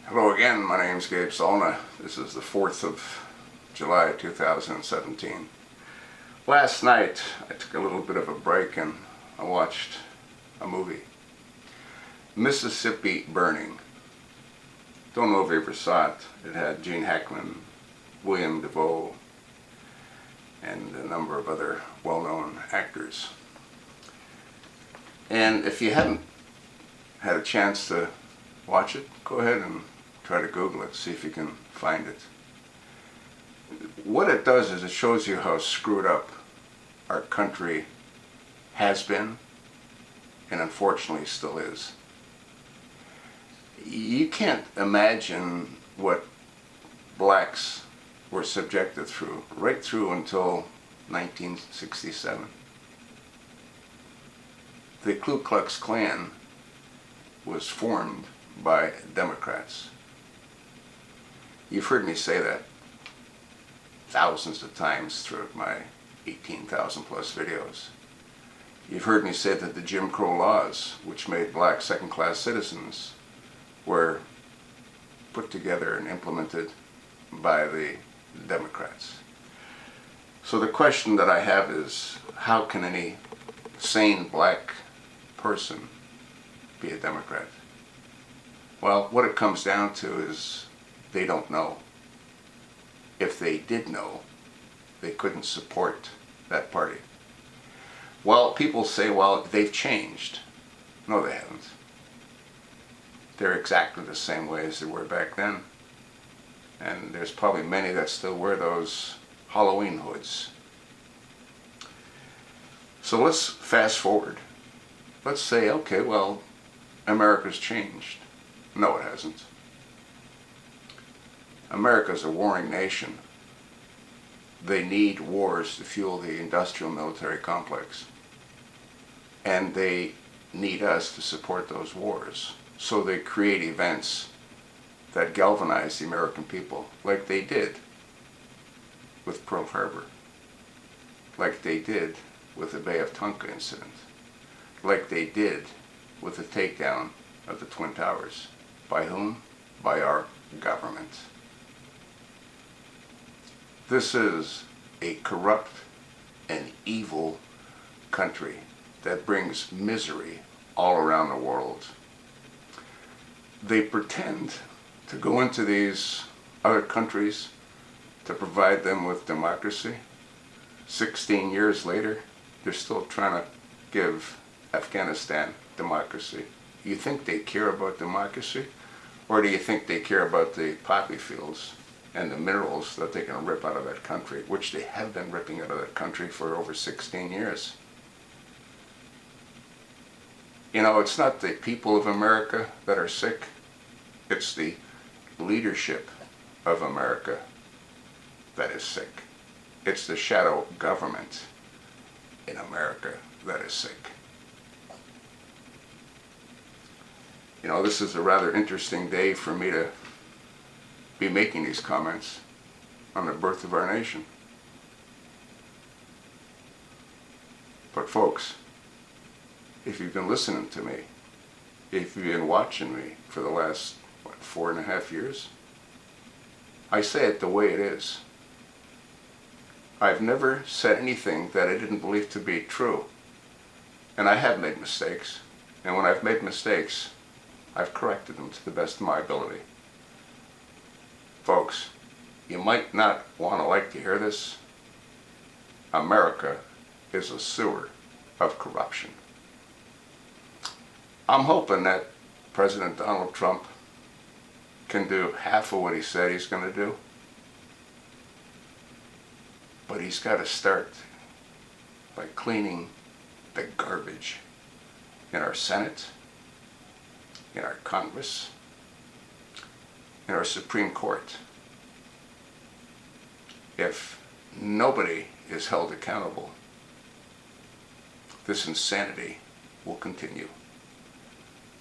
Hello again, my name is Gabe Solna. This is the 4th of July 2017. Last night I took a little bit of a break and I watched a movie, Mississippi Burning. Don't know if you ever saw it. It had Gene Hackman, William DeVoe, and a number of other well-known actors. And if you haven't had a chance to watch it, go ahead and try to Google it, see if you can find it. What it does is it shows you how screwed up our country has been and unfortunately still is. You can't imagine what blacks were subjected through right through until 1967. The Ku Klux Klan was formed by Democrats. You've heard me say that thousands of times throughout my 18,000 plus videos. You've heard me say that the Jim Crow laws, which made blacks second-class citizens, were put together and implemented by the Democrats. So the question that I have is, how can any sane black person be a Democrat? Well, what it comes down to is they don't know. If they did know, they couldn't support that party. Well, people say, well, they've changed. No, they haven't. They're exactly the same way as they were back then. And there's probably many that still wear those Halloween hoods. So let's fast forward. Let's say, okay, well, America's changed. No, it hasn't. America's a warring nation. They need wars to fuel the industrial military complex. And they need us to support those wars. So they create events that galvanize the American people, like they did with Pearl Harbor, like they did with the Bay of Tonka incident, like they did with the takedown of the Twin Towers. By whom? By our government. This is a corrupt and evil country that brings misery all around the world. They pretend to go into these other countries to provide them with democracy. 16 years later, they're still trying to give Afghanistan democracy. You think they care about democracy? Or do you think they care about the poppy fields and the minerals that they can rip out of that country, which they have been ripping out of that country for over 16 years? You know, it's not the people of America that are sick. It's the leadership of America that is sick. It's the shadow government in America that is sick. You know, this is a rather interesting day for me to be making these comments on the birth of our nation. But folks, if you've been listening to me, if you've been watching me for the last, 4.5 years, I say it the way it is. I've never said anything that I didn't believe to be true. And I have made mistakes. And when I've made mistakes, I've corrected them to the best of my ability. Folks, you might not want to like to hear this. America is a sewer of corruption. I'm hoping that President Donald Trump can do half of what he said he's going to do. But he's got to start by cleaning the garbage in our Senate, in our Congress, in our Supreme Court. If nobody is held accountable, this insanity will continue.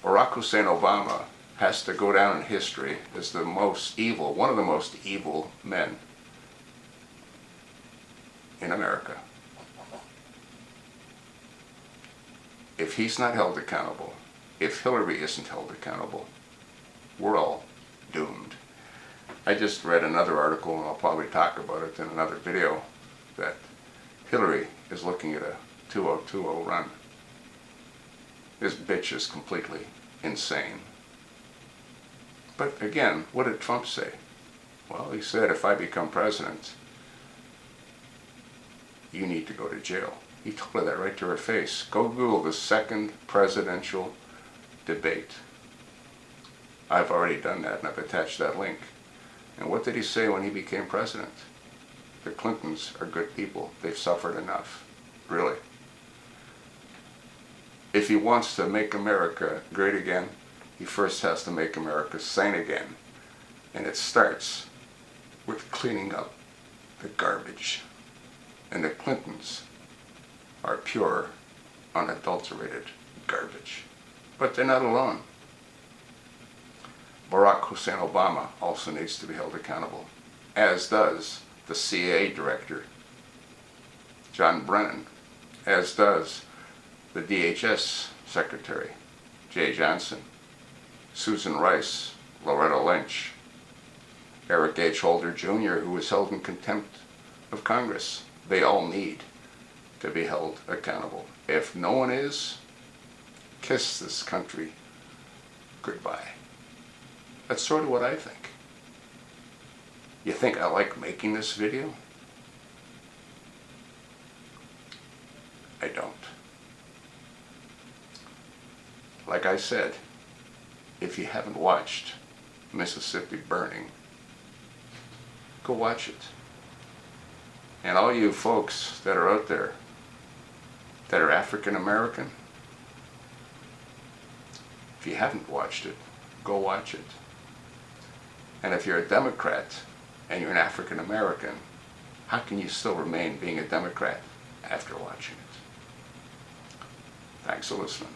Barack Hussein Obama has to go down in history as the most evil, one of the most evil men in America. If he's not held accountable, if Hillary isn't held accountable, we're all doomed. I just read another article, and I'll probably talk about it in another video, that Hillary is looking at a 2020 run. This bitch is completely insane. But again, what did Trump say? Well, he said, if I become president, you need to go to jail. He told her that right to her face. Go Google the second presidential debate. I've already done that, and I've attached that link. And what did he say when he became president? The Clintons are good people. They've suffered enough. Really. If he wants to make America great again, he first has to make America sane again. And it starts with cleaning up the garbage. And the Clintons are pure, unadulterated garbage. But they're not alone. Barack Hussein Obama also needs to be held accountable, as does the CIA director, John Brennan, as does the DHS secretary, Jay Johnson, Susan Rice, Loretta Lynch, Eric H. Holder Jr., who was held in contempt of Congress. They all need to be held accountable. If no one is, kiss this country goodbye. That's sort of what I think. You think I like making this video? I don't. Like I said, if you haven't watched Mississippi Burning, go watch it. And all you folks that are out there that are African American, if you haven't watched it, go watch it. And if you're a Democrat and you're an African American, how can you still remain being a Democrat after watching it? Thanks for listening.